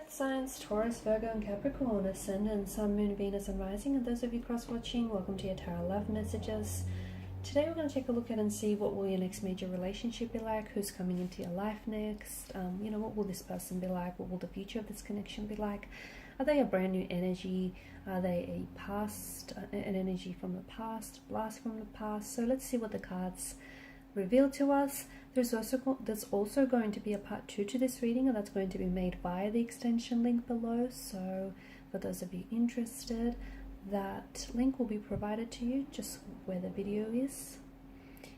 earth signs Taurus, Virgo and Capricorn, ascendant, sun, moon, Venus and rising. And those of you cross watching, welcome to your tarot love messages. Today we're going to take a look at and see what will your next major relationship be like, who's coming into your life next, what will this person be like, what will the future of this connection be like. Are they a brand new energy? Are they a past, an energy from the past, blast from the past? So let's see what the cards reveal to us. There's also going to be a part 2 to this reading, and that's going to be made via the extension link below. So for those of you interested, that link will be provided to you just where the video is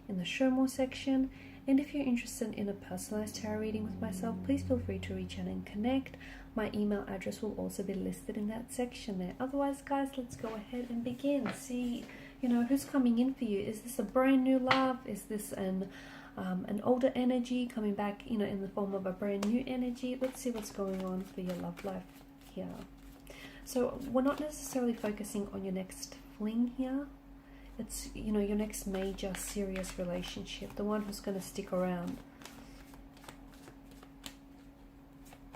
in the show more section. And if you're interested in a personalized tarot reading with myself, please feel free to reach out and connect. My email address will also be listed in that section there. Otherwise, guys, let's go ahead and begin. See, who's coming in for you. Is this a brand new love? Is this an older energy coming back, in the form of a brand new energy? Let's see what's going on for your love life here. So we're not necessarily focusing on your next fling here. It's, your next major serious relationship, the one who's going to stick around,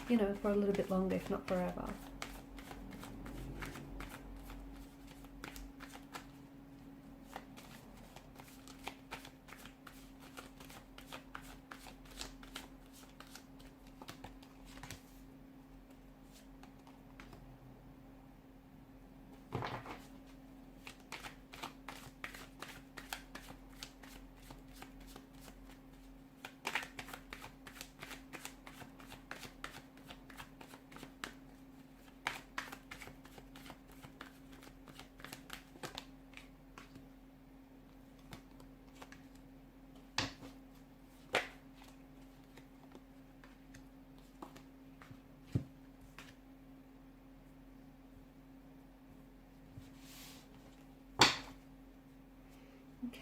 for a little bit longer, if not forever.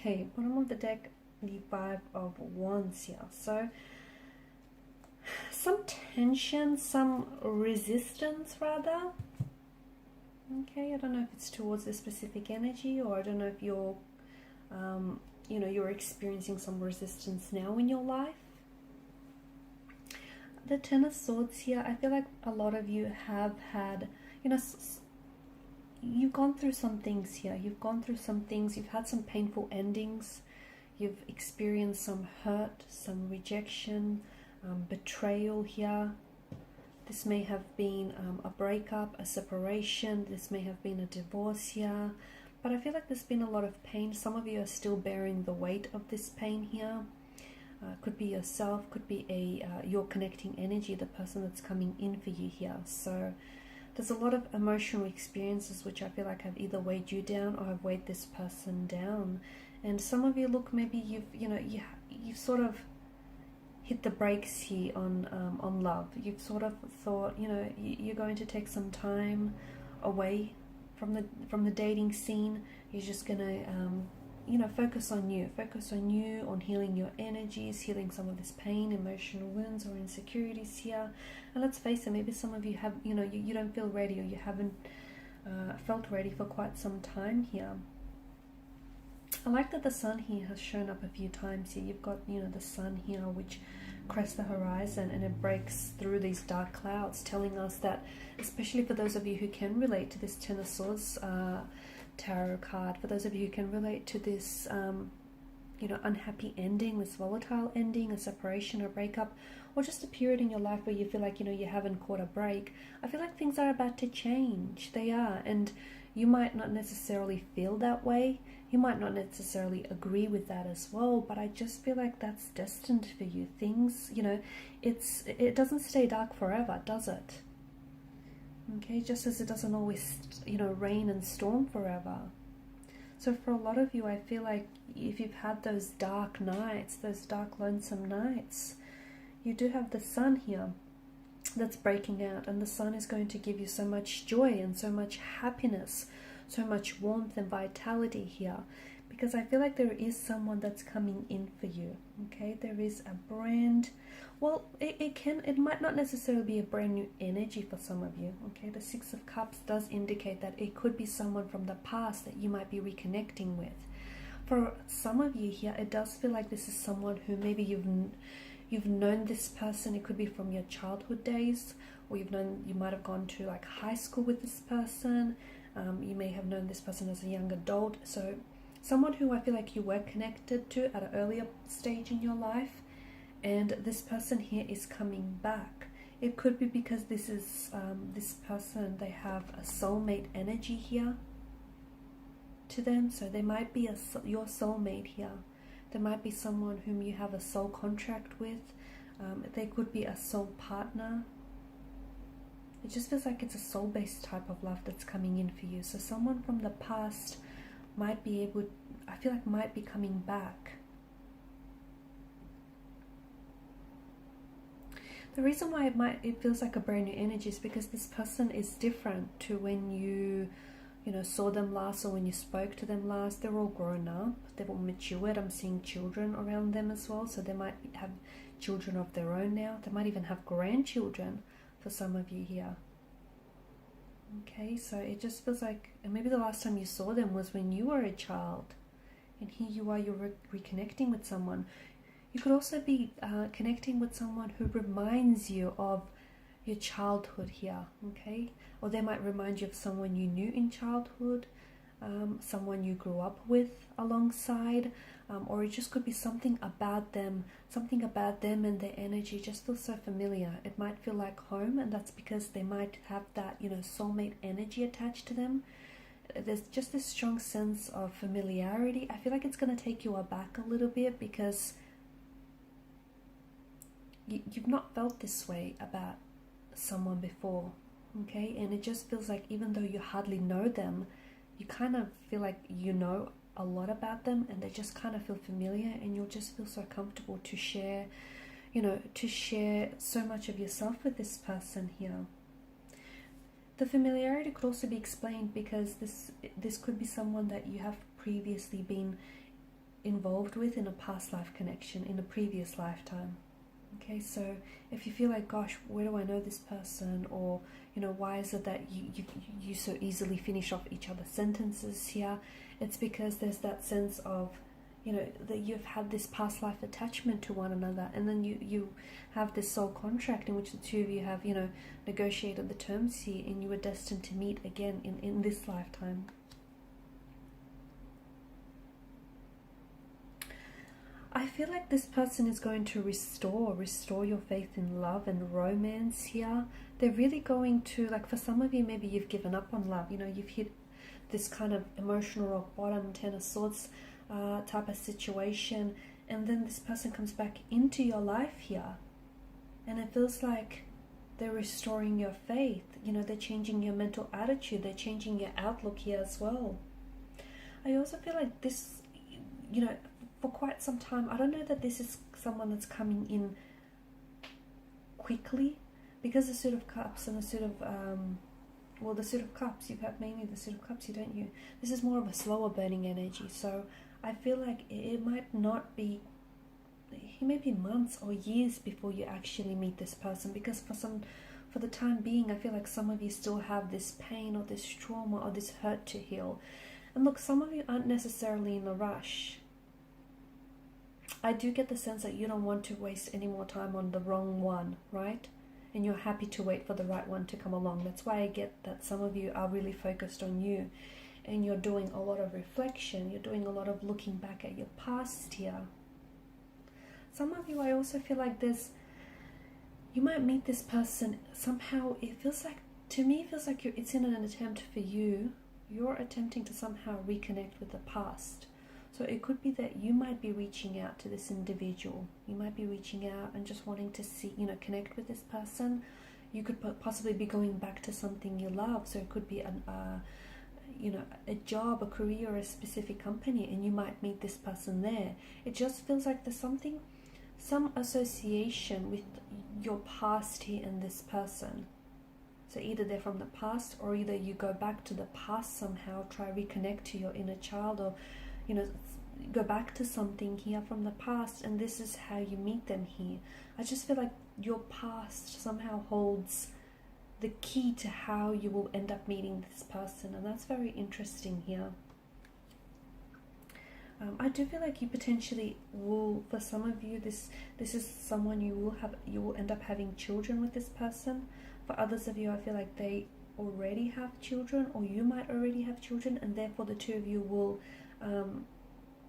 Okay, bottom of the deck, the 5 of Wands here. So some tension, some resistance rather. Okay, I don't know if it's towards this specific energy, or I don't know if you're, you're experiencing some resistance now in your life. The Ten of Swords here, I feel like a lot of you have had, you've gone through some things here. You've gone through some things. You've had some painful endings. You've experienced some hurt, some rejection, betrayal here. This may have been a breakup, a separation. This may have been a divorce here. But I feel like there's been a lot of pain. Some of you are still bearing the weight of this pain here. Could be yourself, could be your connecting energy, the person that's coming in for you here. So there's a lot of emotional experiences which I feel like have either weighed you down or have weighed this person down. And some of you, look, maybe you've sort of hit the brakes here on love. You've sort of thought, you're going to take some time away from the dating scene. You're just gonna focus on you, on healing your energies, healing some of this pain, emotional wounds or insecurities here. And let's face it, maybe some of you have, you don't feel ready, or you haven't felt ready for quite some time here. I like that the sun here has shown up a few times here. You've got, the sun here, which crests the horizon and it breaks through these dark clouds, telling us that, especially for those of you who can relate to this Ten of Swords tarot card, for those of you who can relate to this unhappy ending, this volatile ending, a separation or breakup, or just a period in your life where you feel like you haven't caught a break, I feel like things are about to change. They are, and you might not necessarily feel that way, you might not necessarily agree with that as well, but I just feel like that's destined for you. Things, it doesn't stay dark forever, does it? Okay, just as it doesn't always, rain and storm forever. So for a lot of you, I feel like if you've had those dark nights, those dark, lonesome nights, you do have the sun here that's breaking out, and the sun is going to give you so much joy and so much happiness, so much warmth and vitality here, because I feel like there is someone that's coming in for you. Okay, there is a brand, well, it might not necessarily be a brand new energy for some of you. Okay, the Six of Cups does indicate that it could be someone from the past that you might be reconnecting with. For some of you here, it does feel like this is someone who maybe you've known this person. It could be from your childhood days, or you might have gone to like high school with this person. You may have known this person as a young adult. So someone who I feel like you were connected to at an earlier stage in your life, and this person here is coming back. It could be because this is this person, they have a soulmate energy here to them. So there might be your soulmate here. There might be someone whom you have a soul contract with. There could be a soul partner. It just feels like it's a soul-based type of love that's coming in for you. So someone from the past might be able, I feel like might be coming back. The reason why it feels like a brand new energy is because this person is different to when you saw them last, or when you spoke to them last. They're all grown up, they've all matured. I'm seeing children around them as well, so they might have children of their own now. They might even have grandchildren for some of you here. Okay, so it just feels like, and maybe the last time you saw them was when you were a child, and here you are, you're reconnecting with someone. You could also be connecting with someone who reminds you of your childhood here, okay? Or they might remind you of someone you knew in childhood, someone you grew up with alongside, or it just could be something about them and their energy just feels so familiar. It might feel like home, and that's because they might have that, soulmate energy attached to them. There's just this strong sense of familiarity. I feel like it's going to take you aback a little bit, because you've not felt this way about someone before, okay? And it just feels like, even though you hardly know them, you kind of feel like you know a lot about them, and they just kind of feel familiar, and you'll just feel so comfortable to share, to share so much of yourself with this person here. The familiarity could also be explained because this could be someone that you have previously been involved with in a past life connection, in a previous lifetime. Okay, so if you feel like, gosh, where do I know this person? Or, why is it that you so easily finish off each other's sentences here? It's because there's that sense of, that you've had this past life attachment to one another, and then you have this soul contract in which the two of you have, negotiated the terms here, and you were destined to meet again in this lifetime. I feel like this person is going to restore your faith in love and romance here. They're really going to, like, for some of you, maybe you've given up on love. You've hit this kind of emotional rock bottom, Ten of Swords type of situation. And then this person comes back into your life here. And it feels like they're restoring your faith. They're changing your mental attitude. They're changing your outlook here as well. I also feel like this, for quite some time, I don't know that this is someone that's coming in quickly, because the Suit of Cups and the Suit of, the Suit of Cups, you have mainly the Suit of Cups, don't you? This is more of a slower burning energy, so I feel like it might not be, it may be months or years before you actually meet this person, because for the time being, I feel like some of you still have this pain or this trauma or this hurt to heal. And look, some of you aren't necessarily in a rush. I do get the sense that you don't want to waste any more time on the wrong one, right? And you're happy to wait for the right one to come along. That's why I get that some of you are really focused on you, and you're doing a lot of reflection. You're doing a lot of looking back at your past here. Some of you, I also feel like you might meet this person somehow. It feels like, to me, it feels like it's in an attempt for you. You're attempting to somehow reconnect with the past. So it could be that you might be reaching out to this individual. You might be reaching out and just wanting to see, connect with this person. You could possibly be going back to something you love. So it could be a job, a career, or a specific company, and you might meet this person there. It just feels like there's some association with your past here and this person. So either they're from the past, or either you go back to the past somehow, try reconnect to your inner child, or go back to something here from the past, and this is how you meet them here. I just feel like your past somehow holds the key to how you will end up meeting this person, and that's very interesting here. I do feel like you potentially will, for some of you, this is someone you will end up having children with this person. For others of you, I feel like they already have children, or you might already have children, and therefore the two of you will,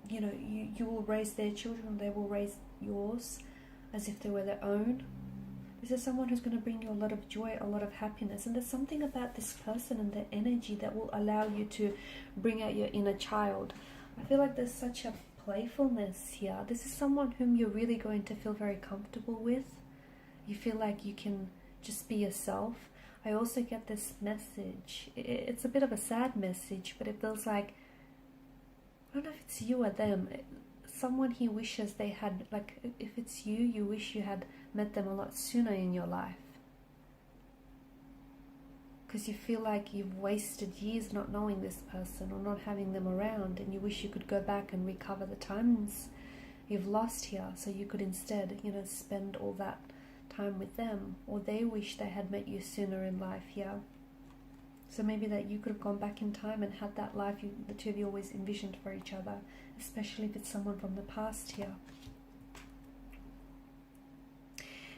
you know, you will raise their children, they will raise yours as if they were their own. This is someone who's going to bring you a lot of joy, a lot of happiness, and there's something about this person and their energy that will allow you to bring out your inner child. I feel like there's such a playfulness here. This is someone whom you're really going to feel very comfortable with. You feel like you can just be yourself. I also get this message. It's a bit of a sad message, but it feels like, I don't know if it's you or them, someone he wishes they had, like if it's you, you wish you had met them a lot sooner in your life. Because you feel like you've wasted years not knowing this person or not having them around, and you wish you could go back and recover the times you've lost here, so you could instead, you know, spend all that time with them. Or they wish they had met you sooner in life here. So maybe that you could have gone back in time and had that life the two of you always envisioned for each other, especially if it's someone from the past here.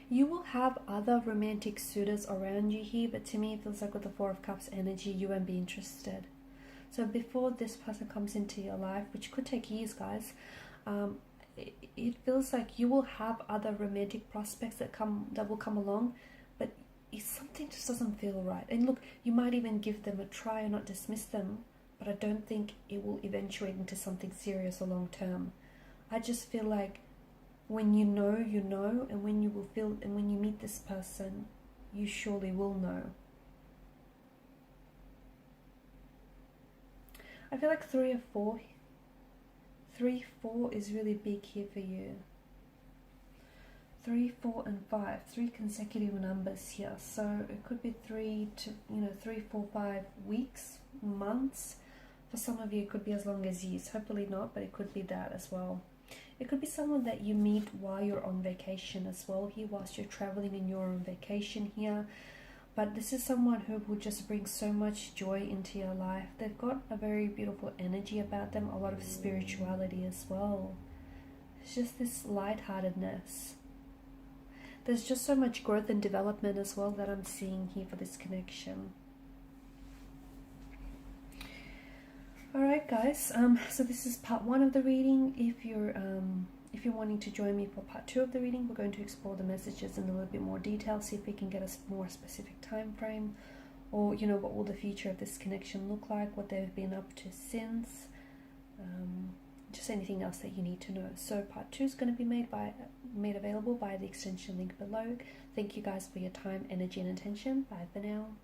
You will have other romantic suitors around you here, but to me it feels like with the Four of Cups energy, you won't be interested. So before this person comes into your life, which could take years, guys, it feels like you will have other romantic prospects that will come along, but something just doesn't feel right. And look, you might even give them a try and not dismiss them, but I don't think it will eventuate into something serious or long term. I just feel like when you know, you know, and when you will feel, and when you meet this person, you surely will know. I feel like 3 or 4. 3, 4 is really big here for you. 3, 4, and 5, 3 consecutive numbers here. So it could be 3 to, 3, 4, 5 weeks, months. For some of you, it could be as long as years. Hopefully not, but it could be that as well. It could be someone that you meet while you're on vacation as well here, whilst you're traveling and you're on vacation here. But this is someone who will just bring so much joy into your life. They've got a very beautiful energy about them, a lot of spirituality as well. It's just this lightheartedness. There's just so much growth and development as well that I'm seeing here for this connection. Alright guys, so this is part 1 of the reading. If you're wanting to join me for part 2 of the reading, we're going to explore the messages in a little bit more detail, see if we can get a more specific time frame, or what will the future of this connection look like, what they've been up to since, just anything else that you need to know. So part 2 is going to be made available by the extension link below. Thank you guys for your time, energy, and attention. Bye for now.